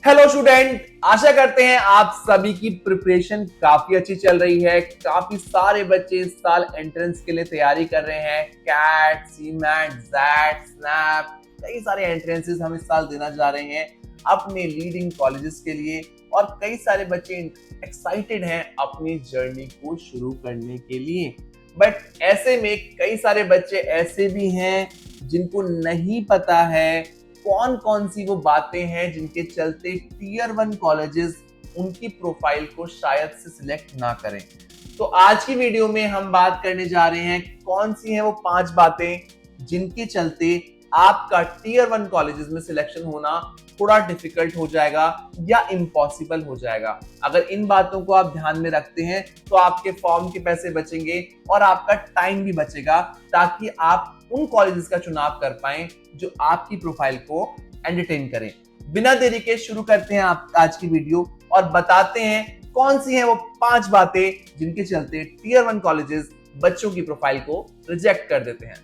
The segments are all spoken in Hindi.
हेलो स्टूडेंट, आशा करते हैं आप सभी की प्रिपरेशन काफी अच्छी चल रही है। काफी सारे बच्चे इस साल एंट्रेंस के लिए तैयारी कर रहे हैं। कैट, सीमैट, जैट, स्नैप, कई सारे एंट्रेंसेस हम इस साल देना जा रहे हैं अपने लीडिंग कॉलेजेस के लिए। और कई सारे बच्चे एक्साइटेड हैं अपनी जर्नी को शुरू करने के लिए। बट ऐसे में कई सारे बच्चे ऐसे भी हैं जिनको नहीं पता है कौन कौन सी वो बातें हैं जिनके चलते टीयर 1 कॉलेजेस उनकी प्रोफाइल को शायद से सिलेक्ट ना करें। तो आज की वीडियो में हम बात करने जा रहे हैं कौन सी हैं वो 5 बातें जिनके चलते आपका टीयर 1 कॉलेजेस में सिलेक्शन होना थोड़ा डिफिकल्ट हो जाएगा या इम्पॉसिबल हो जाएगा। अगर इन बातों को आप ध्यान में रखते हैं तो आपके फॉर्म के पैसे बचेंगे और आपका टाइम भी बचेगा, ताकि आप उन कॉलेजेस का चुनाव कर पाएं जो आपकी प्रोफाइल को एंटरटेन करें। बिना देरी के शुरू करते हैं आप आज की वीडियो और बताते हैं कौन सी हैं वो 5 बातें जिनके चलते टीयर 1 कॉलेजेस बच्चों की प्रोफाइल को रिजेक्ट कर देते हैं।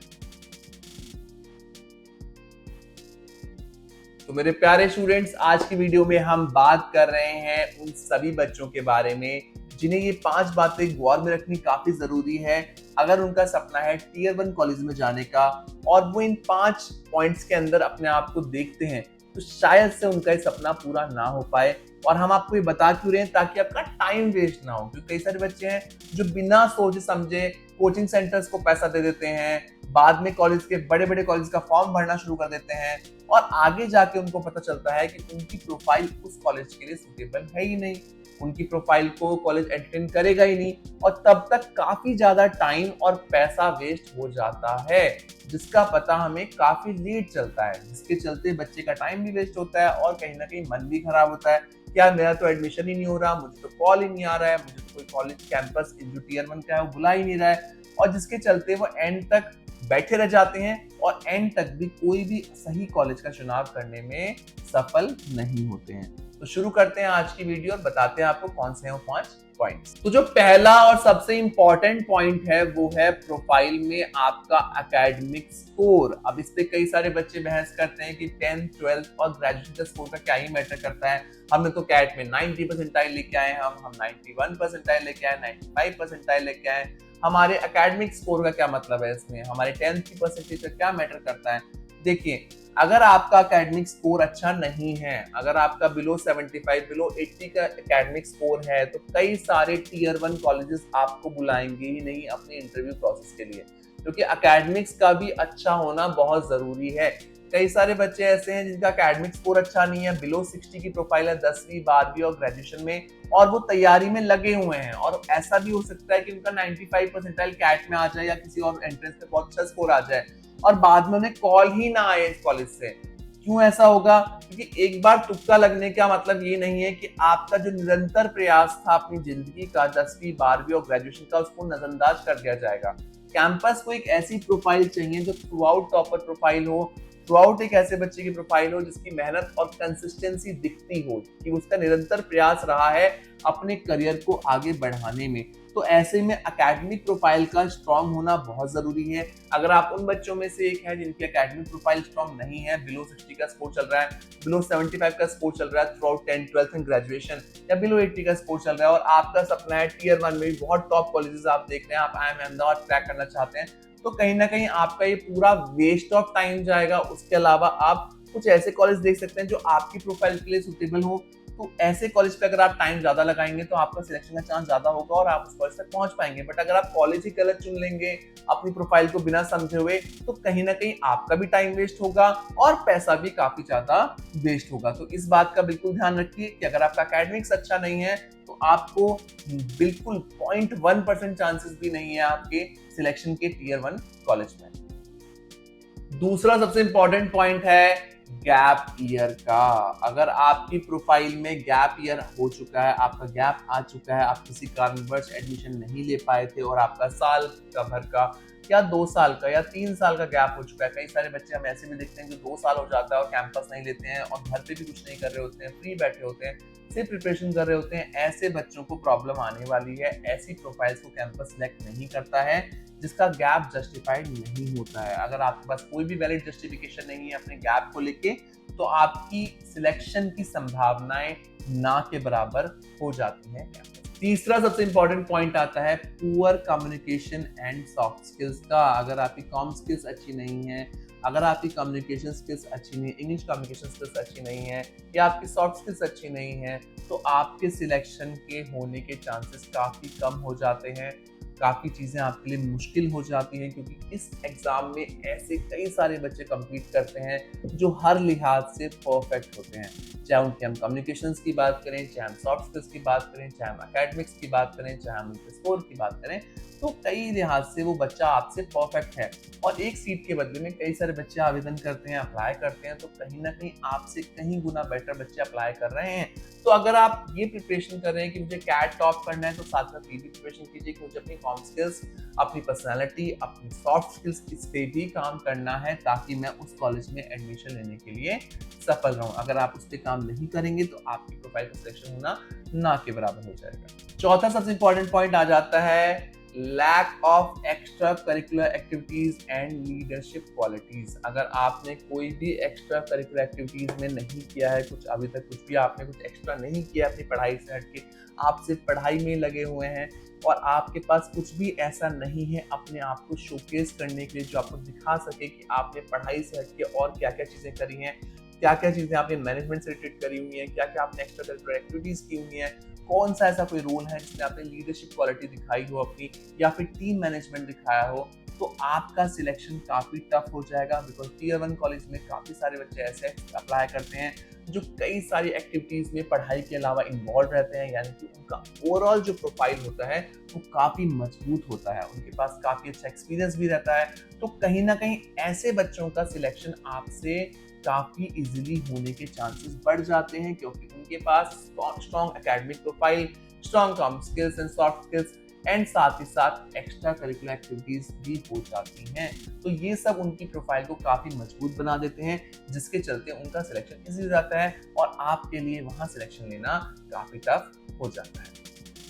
तो मेरे प्यारे स्टूडेंट्स, आज की वीडियो में हम बात कर रहे हैं उन सभी बच्चों के बारे में जिन्हें ये 5 बातें गौर में रखनी काफी जरूरी है अगर उनका सपना है टीयर 1 कॉलेज में जाने का, और वो इन 5 पॉइंट्स के अंदर अपने आप को देखते हैं तो शायद से उनका ये सपना पूरा ना हो पाए। और हम आपको ये बता क्यों रहे हैं, ताकि आपका टाइम वेस्ट ना हो। क्योंकि कई सारे बच्चे हैं जो बिना सोचे समझे कोचिंग सेंटर्स को पैसा दे देते हैं, बाद में कॉलेज के बड़े बड़े कॉलेज का फॉर्म भरना शुरू कर देते हैं और आगे जाके उनको पता चलता है कि उनकी प्रोफाइल उस कॉलेज के लिए सूटेबल है ही नहीं, उनकी प्रोफाइल को कॉलेज एंटरटेन करेगा ही नहीं, और तब तक काफी ज्यादा टाइम और पैसा वेस्ट हो जाता है जिसका पता हमें काफी लेट चलता है, जिसके चलते बच्चे का टाइम भी वेस्ट होता है और कहीं ना कहीं मन भी खराब होता है। क्या मेरा तो एडमिशन ही नहीं हो रहा, मुझे तो कॉल ही नहीं आ रहा है, मुझे तो कोई कॉलेज कैंपस जो टीयर 1 का है वो बुला ही नहीं रहा है, और जिसके चलते वो एंड तक बैठे रह जाते हैं और एंड तक भी कोई भी सही कॉलेज का चुनाव करने में सफल नहीं होते हैं। तो शुरू करते हैं आज की वीडियो और बताते हैं आपको कौन से हैं वो 5 पॉइंट्स। तो जो पहला और सबसे इंपॉर्टेंट पॉइंट है वो है प्रोफाइल में आपका एकेडमिक स्कोर। अब इस पे कई सारे बच्चे बहस करते हैं कि 10th 12th और ग्रेजुएशन का स्कोर का क्या ही मैटर करता है। हमने तो कैट में 90 परसेंटाइल लेके आए, हम 91 परसेंटाइल लेके आए, 95 परसेंटाइल लेके आए, हमारे एकेडमिक स्कोर का क्या मतलब है इसमें, हमारे 10th की परसेंटेज का क्या मैटर करता है। देखिए, अगर आपका एकेडमिक स्कोर अच्छा नहीं है, अगर आपका बिलो 75 बिलो 80 का एकेडमिक स्कोर है, तो कई सारे टीयर 1 कॉलेजेस आपको बुलाएंगे ही नहीं अपने इंटरव्यू प्रोसेस के लिए, क्योंकि एकेडमिक्स का भी अच्छा होना बहुत जरूरी है। कई सारे बच्चे ऐसे हैं जिनका एकेडमिक स्कोर अच्छा नहीं है, बिलो 60 की प्रोफाइल है 10वीं 12वीं और ग्रेजुएशन में, और वो तैयारी में लगे हुए हैं, और ऐसा भी हो सकता है कि उनका 95 परसेंटाइल कैट में आ जाए या किसी और एंट्रेंस में बहुत अच्छा स्कोर आ जाए और बाद में उन्हें कॉल ही ना आए इस कॉलेज से। क्यों ऐसा होगा? क्योंकि एक बार तुक्का लगने का मतलब ये नहीं है कि आपका जो निरंतर प्रयास था अपनी जिंदगी का 10वीं 12वीं और ग्रेजुएशन का, उसको नजरअंदाज कर दिया जाएगा। कैंपस को एक ऐसी प्रोफाइल चाहिए जो थ्रू आउट टॉपर प्रोफाइल हो, थ्रू आउट एक ऐसे बच्चे की प्रोफाइल हो जिसकी मेहनत और कंसिस्टेंसी दिखती हो कि उसका निरंतर प्रयास रहा है अपने करियर को आगे बढ़ाने में। तो ऐसे में एकेडमिक प्रोफाइल का स्ट्रांग होना बहुत जरूरी है। अगर आप उन बच्चों में से एक हैं जिनकी एकेडमिक प्रोफाइल स्ट्रांग नहीं है, बिलो 60 का स्कोर चल रहा है, बिलो 75 का स्कोर चल रहा है through out 10th 12th and graduation, या बिलो 80 का स्कोर चल रहा है और आपका सपना है टीयर 1 में भी बहुत टॉप कॉलेजेस आप देख रहे हैं, आप IIM अहमदाबाद क्रैक करना चाहते हैं, तो कहीं ना कहीं आपका ये पूरा वेस्ट ऑफ टाइम जाएगा। उसके अलावा आप कुछ ऐसे कॉलेज देख सकते हैं जो आपकी प्रोफाइल के लिए सुटेबल हो। तो ऐसे कॉलेज पे अगर आप टाइम ज्यादा लगाएंगे तो आपका सिलेक्शन का चांस ज्यादा होगा और आप उस कॉलेज तक पहुंच पाएंगे। बट अगर आप कॉलेज ही गलत चुन लेंगे अपनी प्रोफाइल को बिना समझे हुए, तो कहीं ना कहीं आपका भी टाइम वेस्ट होगा और पैसा भी काफी ज्यादा वेस्ट होगा। तो इस बात का बिल्कुल ध्यान रखिए कि अगर आपका एकेडमिक्स अच्छा नहीं है तो आपको बिल्कुल 0.1% चांसेस भी नहीं है आपके सिलेक्शन के टीयर 1 कॉलेज में। दूसरा सबसे इंपॉर्टेंट पॉइंट है गैप ईयर का। अगर आपकी प्रोफाइल में गैप ईयर हो चुका है, आपका गैप आ चुका है, आप किसी कारणवश एडमिशन नहीं ले पाए थे और आपका साल का भर का या 2 साल का या 3 साल का गैप हो चुका है। कई सारे बच्चे हम ऐसे भी देखते हैं जो 2 साल हो जाता है और कैंपस नहीं लेते हैं और घर पे भी कुछ नहीं कर रहे होते हैं, फ्री बैठे होते हैं, से प्रिपरेशन कर रहे होते हैं, ऐसे बच्चों को प्रॉब्लम आने वाली है। ऐसी प्रोफाइल्स को कैंपस सिलेक्ट नहीं करता है जिसका गैप जस्टिफाइड नहीं होता है। अगर आपके पास कोई भी वैलिड जस्टिफिकेशन नहीं है अपने गैप को लेके, तो आपकी सिलेक्शन की संभावनाएं ना के बराबर हो जाती हैं। तीसरा सबसे इंपॉर्टेंट पॉइंट आता है poor communication and soft skills का। अगर आपकी कॉम स्किल्स अच्छी नहीं है, अगर आपकी कम्युनिकेशन स्किल्स अच्छी नहीं, इंग्लिश कम्युनिकेशन स्किल्स अच्छी नहीं है, या आपकी सॉफ्ट स्किल्स अच्छी नहीं है, तो आपके सिलेक्शन के होने के चांसेस काफ़ी कम हो जाते हैं। काफ़ी चीज़ें आपके लिए मुश्किल हो जाती हैं, क्योंकि इस एग्ज़ाम में ऐसे कई सारे बच्चे कम्पीट करते हैं जो हर लिहाज से परफेक्ट होते हैं। चाहे उनके हम कम्युनिकेशंस की बात करें, चाहे हम सॉफ्ट स्किल्स की बात करें, चाहे हम एकेडमिक्स की बात करें, चाहे हम उनके स्कोर की बात करें, तो कई लिहाज से वो बच्चा आपसे परफेक्ट है। और एक सीट के बदले में कई सारे बच्चे आवेदन करते हैं, अप्लाई करते हैं, तो कहीं ना कहीं आपसे कहीं गुना बेटर बच्चे अप्लाई कर रहे हैं। तो अगर आप ये प्रिपरेशन कर रहे हैं कि मुझे कैट टॉप करना है, तो साथ साथ ये भी प्रिपरेशन कीजिए कि मुझे अपनी कॉम स्किल्स, अपनी पर्सनैलिटी, अपनी सॉफ्ट स्किल्स इस पे भी काम करना है, ताकि मैं उस कॉलेज में एडमिशन लेने के लिए सफल रहूं। अगर आप उस पर काम नहीं करेंगे तो आपकी प्रोफाइल का सिलेक्शन होना ना के बराबर हो जाएगा। चौथा सबसे इंपॉर्टेंट पॉइंट आ जाता है lack of extracurricular activities and leadership qualities. अगर आपने कोई भी एक्स्ट्रा करिकुलर एक्टिविटीज में नहीं किया है कुछ, अभी तक कुछ भी आपने कुछ एक्स्ट्रा नहीं किया अपनी पढ़ाई से हटके, आप सिर्फ पढ़ाई में लगे हुए हैं और आपके पास कुछ भी ऐसा नहीं है अपने आप को शोकेस करने के लिए जो आपको दिखा सके कि आपने पढ़ाई से हटके और क्या क्या चीजें करी हैं, क्या क्या चीजें आपने मैनेजमेंट से रिलेटेड करी हुई हैं, क्या क्या आपने एक्स्ट्रा करिकुलर एक्टिविटीज की हुई हैं, कौन सा ऐसा कोई रोल है जिसमें आपने लीडरशिप क्वालिटी दिखाई हो अपनी, या फिर टीम मैनेजमेंट दिखाया हो, तो आपका सिलेक्शन काफी टफ हो जाएगा। बिकॉज टीयर 1 कॉलेज में काफी सारे बच्चे ऐसे अप्लाई करते हैं जो कई सारी एक्टिविटीज में पढ़ाई के अलावा इन्वॉल्व रहते हैं, यानी कि उनका ओवरऑल जो प्रोफाइल होता है वो काफी मजबूत होता है, उनके पास काफी अच्छा एक्सपीरियंस भी रहता है। तो कहीं ना कहीं ऐसे बच्चों का सिलेक्शन आपसे काफी इजीली होने के चांसेस बढ़ जाते हैं, क्योंकि उनके पास strong academic profile, strong comm skills and soft skills and साथ ही साथ एक्स्ट्रा करिकुलर एक्टिविटीज भी हो जाती हैं। तो ये सब उनकी प्रोफाइल को काफी मजबूत बना देते हैं, जिसके चलते उनका सिलेक्शन इजी हो जाता है और आपके लिए वहां सिलेक्शन लेना काफी टफ हो जाता है।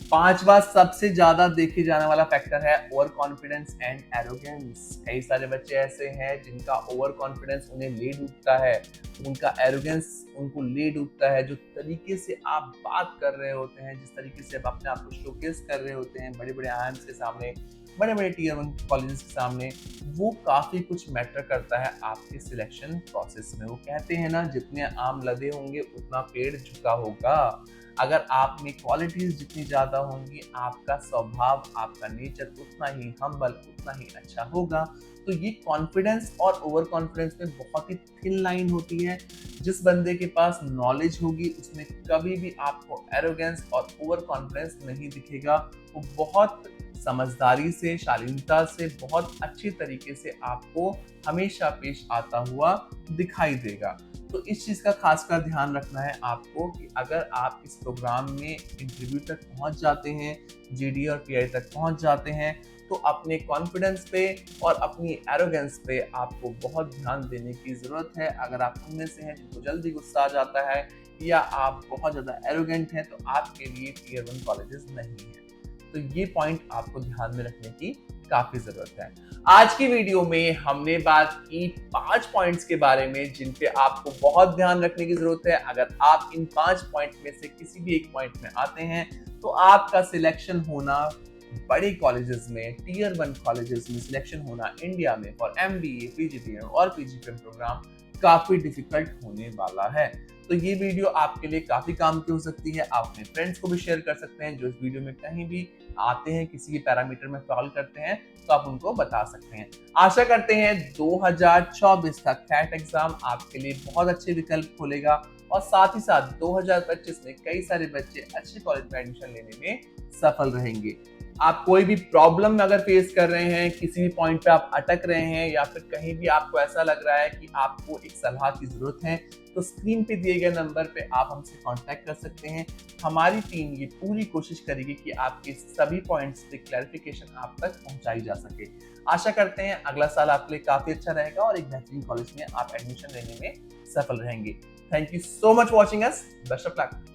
पांचवा सबसे ज्यादा देखे जाने वाला फैक्टर है ओवर कॉन्फिडेंस एंड एरोगेंस। कई सारे बच्चे ऐसे हैं जिनका ओवर कॉन्फिडेंस उन्हें ले डूबता है, उनका एरोगेंस उनको ले डूबता है। जो तरीके से आप बात कर रहे होते हैं, जिस तरीके से आप अपने आप को शोकेस कर रहे होते हैं बड़े बड़े आईएम्स के सामने, बड़े बड़े टीयर 1 कॉलेजेस के सामने, वो काफी कुछ मैटर करता है आपके सिलेक्शन प्रोसेस में। वो कहते हैं ना, जितने आम लदे होंगे उतना पेड़ झुका होगा। अगर आप में क्वालिटीज जितनी ज्यादा होंगी, आपका स्वभाव, आपका नेचर उतना ही हम्बल, उतना ही अच्छा होगा। तो ये कॉन्फिडेंस और ओवर कॉन्फिडेंस में बहुत ही थिन लाइन होती है। जिस बंदे के पास नॉलेज होगी उसमें कभी भी आपको एरोगेंस और ओवर कॉन्फिडेंस नहीं दिखेगा। वो बहुत समझदारी से, शालीनता से, बहुत अच्छे तरीके से आपको हमेशा पेश आता हुआ दिखाई देगा। तो इस चीज का खासकर ध्यान रखना है आपको कि अगर आप इस प्रोग्राम में इंटरव्यू तक पहुंच जाते हैं, जीडी और पीआई तक पहुंच जाते हैं, तो अपने कॉन्फिडेंस पे और अपनी एरोगेंस पे आपको बहुत ध्यान देने की जरूरत है। अगर आप उनमें से हैं जिनको जल्दी गुस्सा आ जाता है या आप बहुत ज्यादा एरोगेंट हैं, तो आपके लिए टीयर 1 कॉलेजेस नहीं है। तो ये पॉइंट आपको ध्यान में रखने की काफी जरूरत है। आज की वीडियो में हमने बात की 5 पॉइंट्स के बारे में जिन पे आपको बहुत ध्यान रखने की जरूरत है। अगर आप इन 5 पॉइंट में से किसी भी एक पॉइंट में आते हैं, तो आपका सिलेक्शन होना बड़े कॉलेजेस में, टीयर 1 कॉलेजेस में सिलेक्शन होना इंडिया में फॉर एमबीए, पीजीडीएम और पीजीपीएम प्रोग्राम काफी डिफिकल्ट होने वाला है। तो ये वीडियो आपके लिए काफी काम की हो सकती है। आप अपने फ्रेंड्स को भी शेयर कर सकते हैं जो इस वीडियो में कहीं भी आते हैं, किसी भी पैरामीटर में फॉल करते हैं, तो आप उनको बता सकते हैं। आशा करते हैं 2024 का कैट एग्जाम आपके लिए बहुत अच्छे विकल्प खोलेगा और साथ ही साथ 2025 में कई सारे बच्चे अच्छे कॉलेज में एडमिशन लेने में सफल रहेंगे। आप कोई भी प्रॉब्लम अगर फेस कर रहे हैं, किसी भी पॉइंट पे आप अटक रहे हैं, या फिर कहीं भी आपको ऐसा लग रहा है कि आपको एक सलाह की जरूरत है, तो स्क्रीन पे दिए गए नंबर पे आप हमसे कांटेक्ट कर सकते हैं। हमारी टीम ये पूरी कोशिश करेगी कि आपके सभी पॉइंट्स पे क्लैरिफिकेशन आप तक पहुंचाई जा सके। आशा करते हैं अगला साल आपके लिए काफी अच्छा रहेगा और एक बेहतरीन कॉलेज में आप एडमिशन लेने में सफल रहेंगे। Thank you so much watching us. Best of luck.